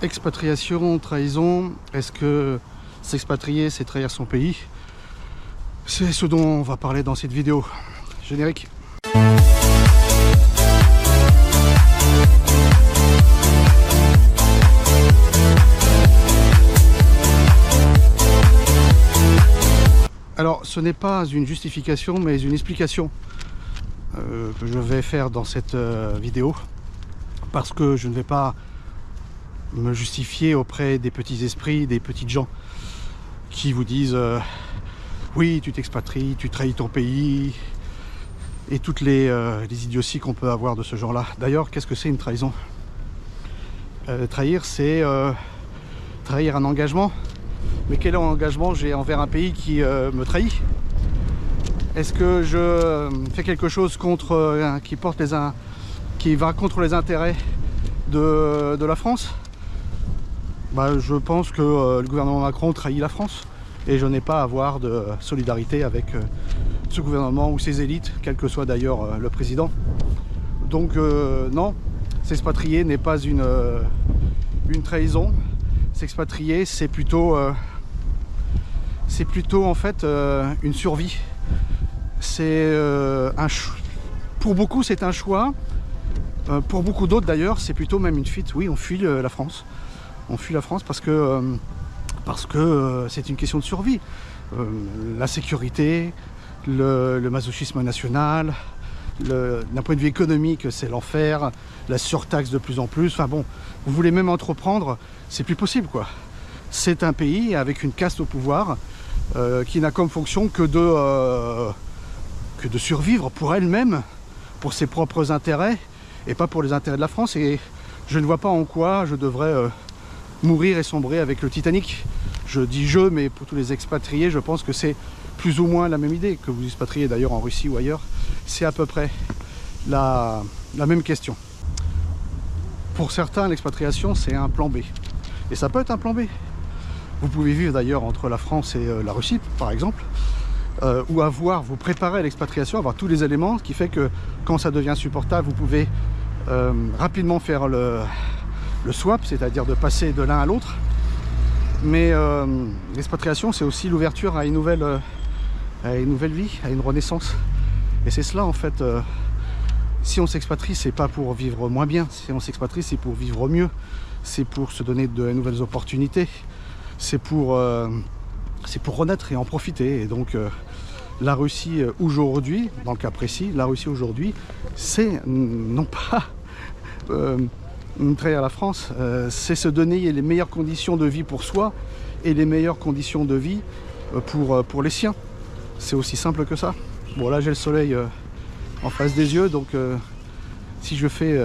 Expatriation, trahison, est-ce que s'expatrier c'est trahir son pays? C'est ce dont on va parler dans cette vidéo. Générique. Alors ce n'est pas une justification mais une explication que je vais faire dans cette vidéo, parce que je ne vais pas me justifier auprès des petits esprits, des petites gens qui vous disent oui tu t'expatries, tu trahis ton pays et toutes les idioties qu'on peut avoir de ce genre là. D'ailleurs, qu'est-ce que c'est une trahison? Trahir, c'est trahir un engagement. Mais quel engagement j'ai envers un pays qui me trahit? Est-ce que je fais quelque chose contre, qui va contre les intérêts de la France? Je pense que le gouvernement Macron trahit la France et je n'ai pas à avoir de solidarité avec ce gouvernement ou ses élites, quel que soit d'ailleurs le président. Donc non, s'expatrier n'est pas une trahison. S'expatrier, c'est plutôt en fait une survie. C'est pour beaucoup c'est un choix. Pour beaucoup d'autres d'ailleurs, c'est plutôt même une fuite. Oui, on fuit la France. On fuit la France parce que c'est une question de survie. La sécurité, le masochisme national, d'un point de vue économique, c'est l'enfer, la surtaxe de plus en plus. Enfin bon, vous voulez même entreprendre, c'est plus possible quoi. C'est un pays avec une caste au pouvoir qui n'a comme fonction que de survivre pour elle-même, pour ses propres intérêts et pas pour les intérêts de la France. Et je ne vois pas en quoi je devrais mourir et sombrer avec le Titanic. Je dis je, mais pour tous les expatriés, je pense que c'est plus ou moins la même idée. Que vous expatriez d'ailleurs en Russie ou ailleurs, c'est à peu près la même question. Pour certains, l'expatriation, c'est un plan B. Et ça peut être un plan B. Vous pouvez vivre d'ailleurs entre la France et la Russie, par exemple, ou vous préparer à l'expatriation, avoir tous les éléments, ce qui fait que quand ça devient insupportable, vous pouvez rapidement faire le swap, c'est-à-dire de passer de l'un à l'autre. Mais l'expatriation, c'est aussi l'ouverture à une nouvelle vie, à une renaissance. Et c'est cela en fait. Si on s'expatrie, c'est pas pour vivre moins bien. Si on s'expatrie, c'est pour vivre mieux. C'est pour se donner de nouvelles opportunités. C'est pour renaître et en profiter. Et donc la Russie aujourd'hui, dans le cas précis, la Russie aujourd'hui, c'est non pas trahir la France, c'est se donner les meilleures conditions de vie pour soi et les meilleures conditions de vie pour les siens. C'est aussi simple que ça. Bon là j'ai le soleil en face des yeux, donc si je fais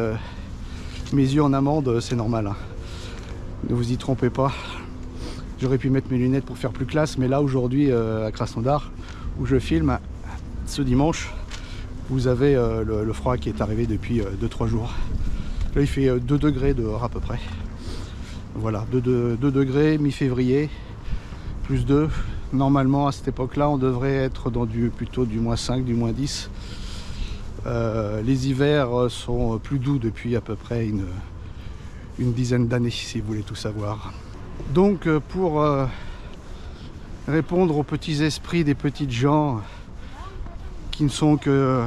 mes yeux en amande, c'est normal. Hein. Ne vous y trompez pas. J'aurais pu mettre mes lunettes pour faire plus classe, mais là aujourd'hui à Krasnodar, où je filme, ce dimanche, vous avez le froid qui est arrivé depuis 2-3 jours. Là il fait 2 degrés dehors à peu près. Voilà, 2 degrés, mi-février, plus 2. Normalement à cette époque-là, on devrait être dans plutôt du -5, du -10. Les hivers sont plus doux depuis à peu près une dizaine d'années, si vous voulez tout savoir. Donc pour répondre aux petits esprits des petites gens qui ne sont que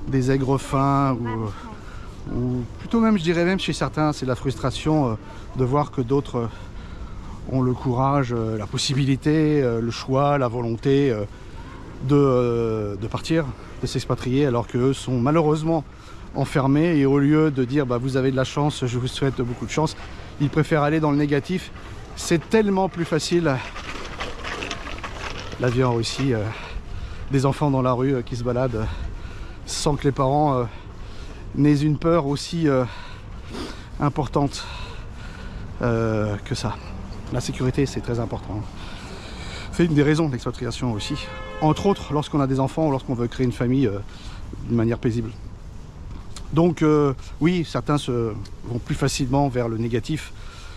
des aigres fins, ou plutôt même, je dirais même chez certains, c'est la frustration de voir que d'autres ont le courage, la possibilité, le choix, la volonté de partir, de s'expatrier, alors qu'eux sont malheureusement enfermés, et au lieu de dire vous avez de la chance, je vous souhaite beaucoup de chance, ils préfèrent aller dans le négatif. C'est tellement plus facile. La vie en Russie, des enfants dans la rue qui se baladent sans que les parents n'aient une peur aussi importante que ça. La sécurité, c'est très important. C'est une des raisons de l'expatriation aussi. Entre autres, lorsqu'on a des enfants ou lorsqu'on veut créer une famille d'une manière paisible. Donc oui, certains vont plus facilement vers le négatif,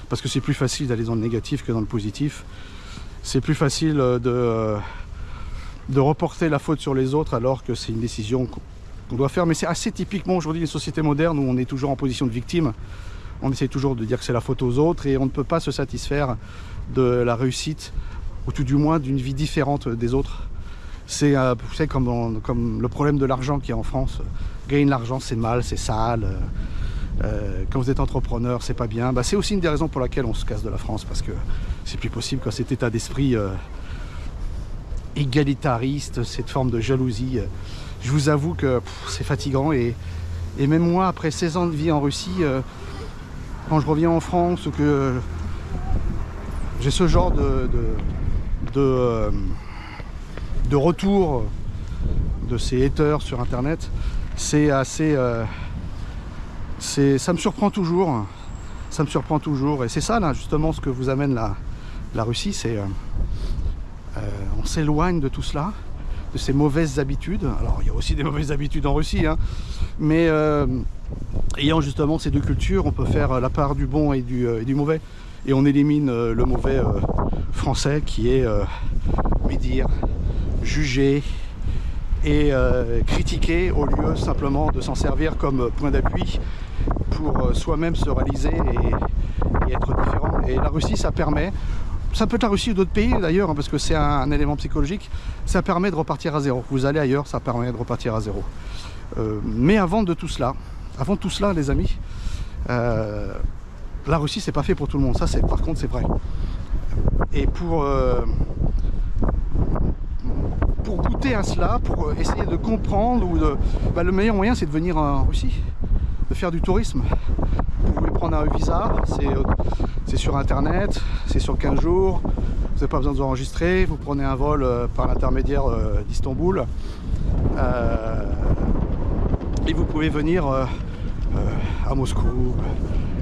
parce que c'est plus facile d'aller dans le négatif que dans le positif. C'est plus facile de reporter la faute sur les autres, alors que c'est une décision qu'on doit faire. Mais c'est assez typiquement aujourd'hui les sociétés modernes où on est toujours en position de victime. On essaie toujours de dire que c'est la faute aux autres et on ne peut pas se satisfaire de la réussite, ou tout du moins d'une vie différente des autres. C'est vous savez, comme le problème de l'argent qu'il y a en France. Gagner de l'argent, c'est mal, c'est sale. Quand vous êtes entrepreneur, c'est pas bien. C'est aussi une des raisons pour laquelle on se casse de la France, parce que c'est plus possible quand cet état d'esprit égalitariste, cette forme de jalousie. Je vous avoue que c'est fatigant et même moi, après 16 ans de vie en Russie, quand je reviens en France ou que j'ai ce genre de retour de ces haters sur internet, c'est assez ça me surprend toujours, et c'est ça là justement ce que vous amène la Russie, c'est on s'éloigne de tout cela, de ces mauvaises habitudes. Alors il y a aussi des mauvaises habitudes en Russie, hein, mais ayant justement ces deux cultures, on peut faire la part du bon et du mauvais, et on élimine le mauvais français qui est médire, juger et critiquer, au lieu simplement de s'en servir comme point d'appui pour soi-même se réaliser et être différent. Et la Russie, ça permet, ça peut être la Russie ou d'autres pays d'ailleurs, hein, parce que c'est un élément psychologique, ça permet de repartir à zéro. Vous allez ailleurs, ça permet de repartir à zéro. Mais avant tout cela, les amis, la Russie, c'est pas fait pour tout le monde. Ça, par contre, c'est vrai. Et pour goûter à cela, pour essayer de comprendre, le meilleur moyen, c'est de venir en Russie, de faire du tourisme. Vous pouvez prendre un visa, c'est sur internet, c'est sur 15 jours, vous n'avez pas besoin de vous enregistrer, vous prenez un vol par l'intermédiaire d'Istanbul, et vous pouvez venir à Moscou,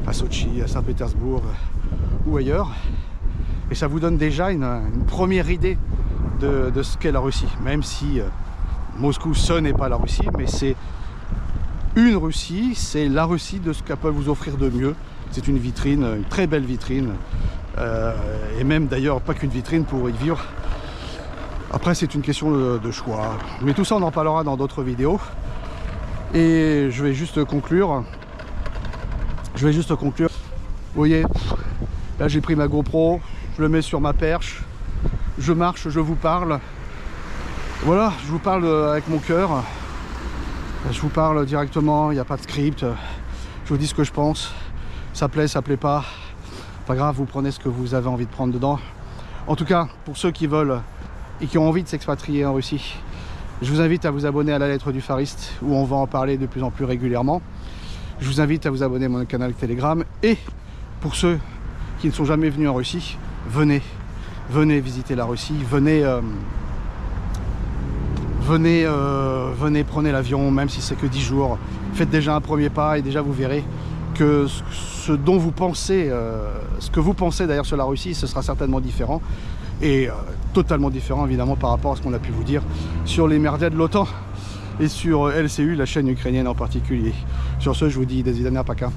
à Sochi, à Saint-Pétersbourg ou ailleurs, et ça vous donne déjà une première idée de ce qu'est la Russie, même si Moscou, ce n'est pas la Russie, mais c'est une Russie, c'est la Russie de ce qu'elle peut vous offrir de mieux. C'est une vitrine, une très belle vitrine, et même d'ailleurs pas qu'une vitrine pour y vivre. Après, c'est une question de choix, mais tout ça on en parlera dans d'autres vidéos. Et je vais juste conclure. Vous voyez, là j'ai pris ma GoPro, je le mets sur ma perche, je marche, je vous parle. Voilà, je vous parle avec mon cœur. Je vous parle directement, il n'y a pas de script. Je vous dis ce que je pense. Ça plaît, ça plaît pas. Pas grave, vous prenez ce que vous avez envie de prendre dedans. En tout cas, pour ceux qui veulent et qui ont envie de s'expatrier en Russie, je vous invite à vous abonner à la lettre du Fariste, où on va en parler de plus en plus régulièrement. Je vous invite à vous abonner à mon canal Telegram. Et pour ceux qui ne sont jamais venus en Russie, venez visiter la Russie, venez, prenez l'avion, même si c'est que 10 jours. Faites déjà un premier pas et déjà vous verrez que ce que vous pensez d'ailleurs sur la Russie, ce sera certainement différent. Et totalement différent évidemment par rapport à ce qu'on a pu vous dire sur les merdias de l'OTAN et sur LCU, la chaîne ukrainienne en particulier. Sur ce, je vous dis des vidania paka.